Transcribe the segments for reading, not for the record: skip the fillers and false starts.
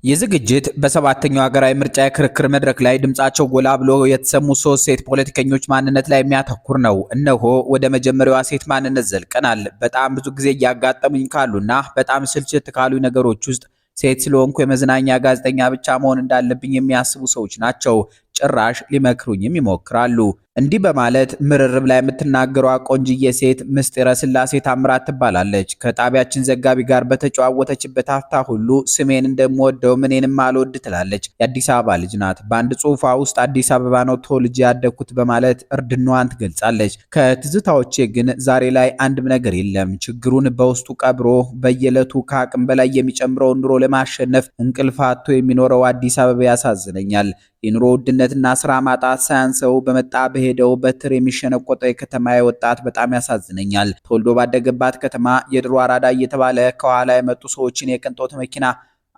የዝግጅት በሰባተኛው ሀገራዊ ምርጫ የክርክር መድረክ ላይ ድምጻቸው ጎላ ብሎ የተሰሙ ሶስት ሴት ፖለቲከኞች ማንነት ላይ የሚያተኩር ነው። እነሆ ወደ መጀመሪያዋ ሴት ማንነት ዘልቀናል። በጣም ብዙ ጊዜ እያጋጠሙኝ ካሉና በጣም ስልችት ካሉ ነገሮች ውስጥ ሴት ስለሆንኩ የመዝናኛ ጋዜጠኛ ብቻ መሆን እንዳለብኝ የሚያስቡ ሰዎች ናቸው። ጭራሽ ሊመክሩኝም ይሞክራሉ። እንዲህ በማለት ምርርብ ላይ የምትናገረው ቆንጅዬ ሴት ምስጢረ ስላሴ ታምራት ትባላለች። ከጣቢያችን ዘጋቢ ጋር በተጨዋወተችበት አፍታ ሁሉ ስሜን እንደምወደው ምኔንም አልወድ ትላለች። የአዲስ አበባ ልጅ ናት። በአንድ ጽሑፏ ውስጥ አዲስ አበባ ነው ተወልጄ ያደግኩት በማለት እርድናዋን ትገልጻለች። ከትዝታዎቼ ግን ዛሬ ላይ አንድም ነገር የለም። ችግሩን በውስጡ ቀብሮ በየዕለቱ ከአቅም በላይ የሚጨምረውን ኑሮ ለማሸነፍ እንቅልፍ አጥቶ የሚኖረው አዲስ አበባ ያሳዝነኛል። የኑሮ ውድነትና ስራ ማጣት ሳያንሰው በመጣ በሄደው በትር የሚሸነቆጠው የከተማ ወጣት በጣም ያሳዝነኛል። ተወልዶ ባደገባት ከተማ የድሮ አራዳ እየተባለ ከኋላ የመጡ ሰዎችን የቅንጦት መኪና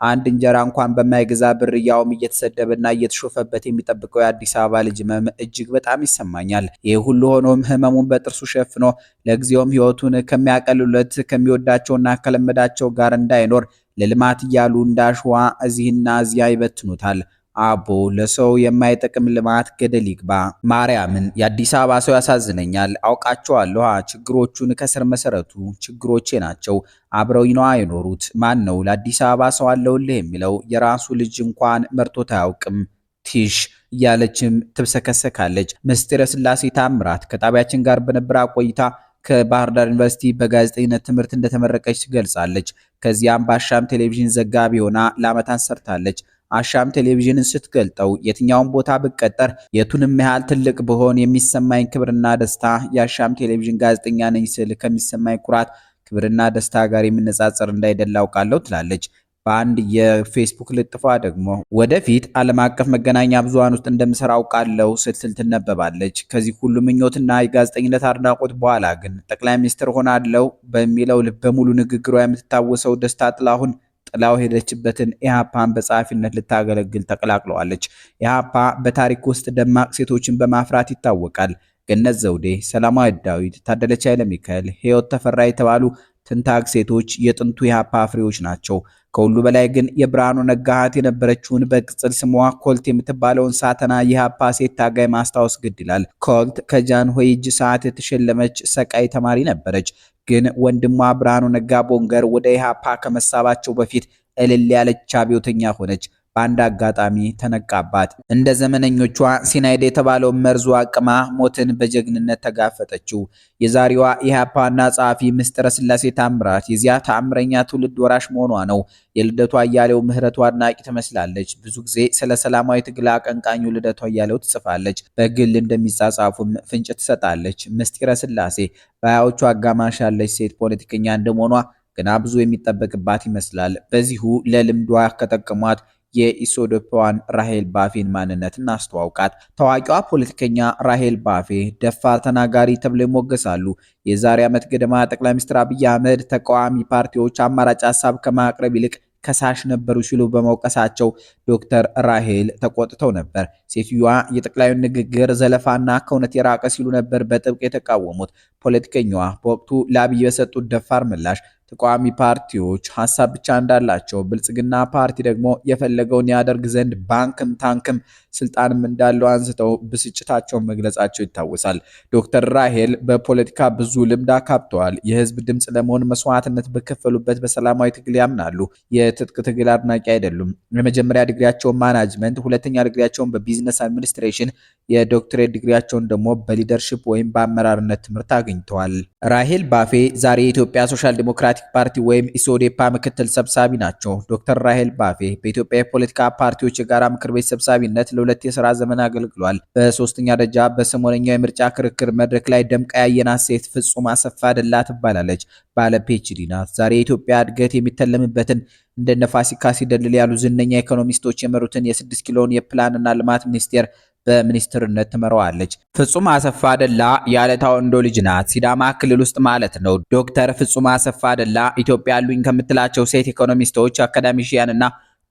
አንድ እንጀራ እንኳን በማይገዛ ብር ያውም እየተሰደበና እየተሾፈበት የሚጠብቀው የአዲስ አበባ ልጅ ህመም እጅግ በጣም ይሰማኛል። ይህ ሁሉ ሆኖም ህመሙን በጥርሱ ሸፍኖ ለጊዜውም ህይወቱን ከሚያቀልሉለት ከሚወዳቸውና ከለመዳቸው ጋር እንዳይኖር ለልማት እያሉ እንዳሸዋ እዚህና እዚያ ይበትኑታል። አቦ ለሰው የማይጠቅም ልማት ገደል ይግባ። ማርያምን የአዲስ አበባ ሰው ያሳዝነኛል። አውቃቸዋለሁ። ችግሮቹን ከስር መሰረቱ ችግሮቼ ናቸው። አብረውኝ ነው የኖሩት። ማን ነው ለአዲስ አበባ ሰው አለውልህ የሚለው? የራሱ ልጅ እንኳን መርቶት አያውቅም። ቲሽ እያለችም ትብሰከሰካለች። ምስጢረ ስላሴ ታምራት ከጣቢያችን ጋር በነበረ ቆይታ ከባህር ዳር ዩኒቨርሲቲ በጋዜጠኝነት ትምህርት እንደተመረቀች ትገልጻለች። ከዚያም በአሻም ቴሌቪዥን ዘጋቢ ሆና ለዓመታት ሰርታለች። አሻም ቴሌቪዥንን ስትገልጠው የትኛውን ቦታ ብቀጠር የቱንም ያህል ትልቅ ብሆን የሚሰማኝ ክብርና ደስታ የአሻም ቴሌቪዥን ጋዜጠኛ ነኝ ስል ከሚሰማኝ ኩራት ክብርና ደስታ ጋር የሚነጻጸር እንዳይደለ አውቃለሁ ትላለች። በአንድ የፌስቡክ ልጥፏ ደግሞ ወደፊት ዓለም አቀፍ መገናኛ ብዙሃን ውስጥ እንደምሰራ አውቃለሁ ስትል ትነበባለች። ከዚህ ሁሉ ምኞትና የጋዜጠኝነት አድናቆት በኋላ ግን ጠቅላይ ሚኒስትር ሆናለሁ በሚለው ልበ ሙሉ ንግግሯ የምትታወሰው ደስታ ጥላሁን ጥላው ሄደችበትን ኢሃፓን በጸሐፊነት ልታገለግል ተቀላቅለዋለች። ኢሃፓ በታሪክ ውስጥ ደማቅ ሴቶችን በማፍራት ይታወቃል። ገነት ዘውዴ፣ ሰላማዊት ዳዊት፣ ታደለች ኃይለ ሚካኤል፣ ሕይወት ተፈራ የተባሉ ትንታግ ሴቶች የጥንቱ ኢሃፓ ፍሬዎች ናቸው። ከሁሉ በላይ ግን የብርሃኑ ነጋ እህት የነበረችውን በቅጽል ስሟ ኮልት የምትባለውን ሳተና የኢሃፓ ሴት ታጋይ ማስታወስ ግድ ይላል። ኮልት ከጃንሆይ እጅ ሰዓት የተሸለመች ሰቃይ ተማሪ ነበረች። ግን ወንድሟ ብርሃኑ ነጋ ቦንገር ወደ ኢሃፓ ከመሳባቸው በፊት እልል ያለች አብዮተኛ ሆነች። በአንድ አጋጣሚ ተነቃባት። እንደ ዘመነኞቿ ሲናይድ የተባለው መርዙ አቅማ ሞትን በጀግንነት ተጋፈጠችው። የዛሬዋ ኢሃፓና ጸሐፊ ምስጢረ ስላሴ ታምራት የዚያ ተአምረኛ ትውልድ ወራሽ መሆኗ ነው። የልደቷ አያሌው ምህረቱ አድናቂ ትመስላለች። ብዙ ጊዜ ስለ ሰላማዊ ትግል አቀንቃኙ ልደቷ አያሌው ትጽፋለች። በግል እንደሚጻጻፉም ፍንጭ ትሰጣለች። ምስጢረ ስላሴ በሀያዎቹ አጋማሽ ያለች ሴት ፖለቲከኛ እንደመሆኗ ገና ብዙ የሚጠበቅባት ይመስላል። በዚሁ ለልምዷ ከጠቀሟት የኢሶዶፓዋን ራሄል ባፌን ማንነት እናስተዋውቃት። ታዋቂዋ ፖለቲከኛ ራሄል ባፌ ደፋር ተናጋሪ ተብለው ይሞገሳሉ። የዛሬ ዓመት ገደማ ጠቅላይ ሚኒስትር አብይ አህመድ ተቃዋሚ ፓርቲዎች አማራጭ ሀሳብ ከማቅረብ ይልቅ ከሳሽ ነበሩ ሲሉ በመውቀሳቸው ዶክተር ራሄል ተቆጥተው ነበር። ሴትዮዋ የጠቅላዩን ንግግር ዘለፋና ከእውነት የራቀ ሲሉ ነበር በጥብቅ የተቃወሙት። ፖለቲከኛዋ በወቅቱ ለአብይ በሰጡት ደፋር ምላሽ ተቃዋሚ ፓርቲዎች ሐሳብ ብቻ እንዳላቸው ብልጽግና ፓርቲ ደግሞ የፈለገውን ያደርግ ዘንድ ባንክም ታንክም ስልጣንም እንዳለው አንስተው ብስጭታቸውን መግለጻቸው ይታወሳል። ዶክተር ራሄል በፖለቲካ ብዙ ልምድ አካብተዋል። የህዝብ ድምፅ ለመሆን መስዋዕትነት በከፈሉበት በሰላማዊ ትግል ያምናሉ። የትጥቅ ትግል አድናቂ አይደሉም። የመጀመሪያ ዲግሪያቸውን ማናጅመንት፣ ሁለተኛ ዲግሪያቸውን በቢዝነስ አድሚኒስትሬሽን፣ የዶክትሬት ዲግሪያቸውን ደግሞ በሊደርሺፕ ወይም በአመራርነት ትምህርት አግኝተዋል። ራሄል ባፌ ዛሬ የኢትዮጵያ ሶሻል ዲሞክራቲክ ፓርቲ ወይም ኢሶዴፓ ምክትል ሰብሳቢ ናቸው። ዶክተር ራሄል ባፌ በኢትዮጵያ የፖለቲካ ፓርቲዎች የጋራ ምክር ቤት ሰብሳቢነት ለሁለት የሥራ ዘመን አገልግሏል። በሶስተኛ ደረጃ በሰሞነኛው የምርጫ ክርክር መድረክ ላይ ደምቃ ያየናት ሴት ፍጹም አሰፋ ደላ ትባላለች። ባለ ፒኤችዲ ናት። ዛሬ የኢትዮጵያ እድገት የሚተለምበትን እንደነ ፋሲካ ሲደልል ያሉ ዝነኛ ኢኮኖሚስቶች የመሩትን የ6 ኪሎን የፕላንና ልማት ሚኒስቴር በሚኒስትርነት ትመራዋለች። ፍጹም አሰፋ ደላ የአለታ ወንዶ ልጅ ናት። ሲዳማ ክልል ውስጥ ማለት ነው። ዶክተር ፍጹም አሰፋ ደላ ኢትዮጵያ ያሉኝ ከምትላቸው ሴት ኢኮኖሚስቶች፣ አካዳሚሽያንና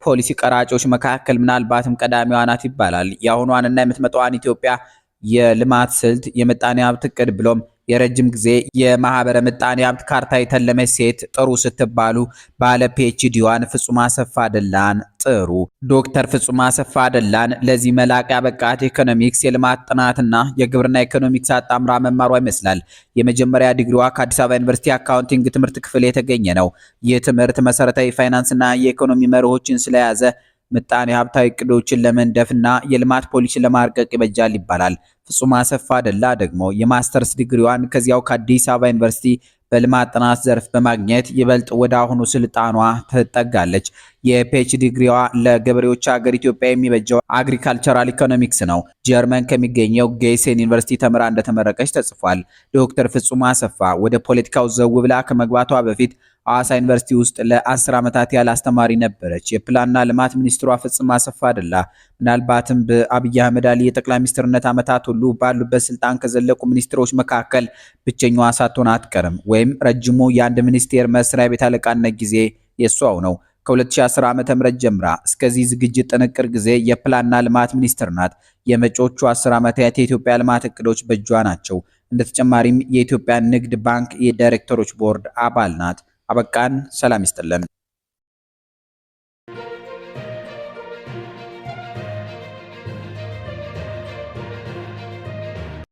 ፖሊሲ ቀራጮች መካከል ምናልባትም ቀዳሚዋ ናት ይባላል። የአሁኗንና የምትመጣዋን ኢትዮጵያ የልማት ስልት፣ የምጣኔ ሀብት እቅድ ብሎም የረጅም ጊዜ የማህበረ ምጣኔ ሀብት ካርታ የተለመች ሴት ጥሩ ስትባሉ ባለ ፒኤችዲዋን ፍጹም አሰፋ ደላን ጥሩ። ዶክተር ፍጹም አሰፋ ደላን ለዚህ መላቅ ያበቃት ኢኮኖሚክስ፣ የልማት ጥናትና የግብርና ኢኮኖሚክስ አጣምራ መማሯ ይመስላል። የመጀመሪያ ዲግሪዋ ከአዲስ አበባ ዩኒቨርሲቲ አካውንቲንግ ትምህርት ክፍል የተገኘ ነው። ይህ ትምህርት መሰረታዊ ፋይናንስና የኢኮኖሚ መርሆችን ስለያዘ ምጣኔ ሀብታዊ እቅዶችን ለመንደፍና የልማት ፖሊሲ ለማርቀቅ ይበጃል ይባላል። ፍጹም አሰፋ ደላ ደግሞ የማስተርስ ዲግሪዋን ከዚያው ከአዲስ አበባ ዩኒቨርሲቲ በልማት ጥናት ዘርፍ በማግኘት ይበልጥ ወደ አሁኑ ስልጣኗ ትጠጋለች። የፒኤችዲ ዲግሪዋ ለገበሬዎች ሀገር ኢትዮጵያ የሚበጀው አግሪካልቸራል ኢኮኖሚክስ ነው። ጀርመን ከሚገኘው ጌሴን ዩኒቨርሲቲ ተምራ እንደተመረቀች ተጽፏል። ዶክተር ፍጹም አሰፋ ወደ ፖለቲካው ዘው ብላ ከመግባቷ በፊት ሐዋሳ ዩኒቨርሲቲ ውስጥ ለ10 ዓመታት ያህል አስተማሪ ነበረች። የፕላንና ልማት ሚኒስትሯ ፍጹም አሰፋ ደላ ምናልባትም በአብይ አህመድ አሊ የጠቅላይ ሚኒስትርነት ዓመታት ሁሉ ባሉበት ስልጣን ከዘለቁ ሚኒስትሮች መካከል ብቸኛዋ ሳትሆን አትቀርም። ወይም ረጅሙ የአንድ ሚኒስቴር መስሪያ ቤት አለቃነት ጊዜ የሷው ነው። ከ2010 ዓ.ም ጀምራ እስከዚህ ዝግጅት ጥንቅር ጊዜ የፕላንና ልማት ሚኒስትር ናት። የመጪዎቹ 10 ዓመታት የኢትዮጵያ ልማት እቅዶች በእጇ ናቸው። እንደተጨማሪም የኢትዮጵያ ንግድ ባንክ የዳይሬክተሮች ቦርድ አባል ናት። አበቃን። ሰላም ይስጥልን።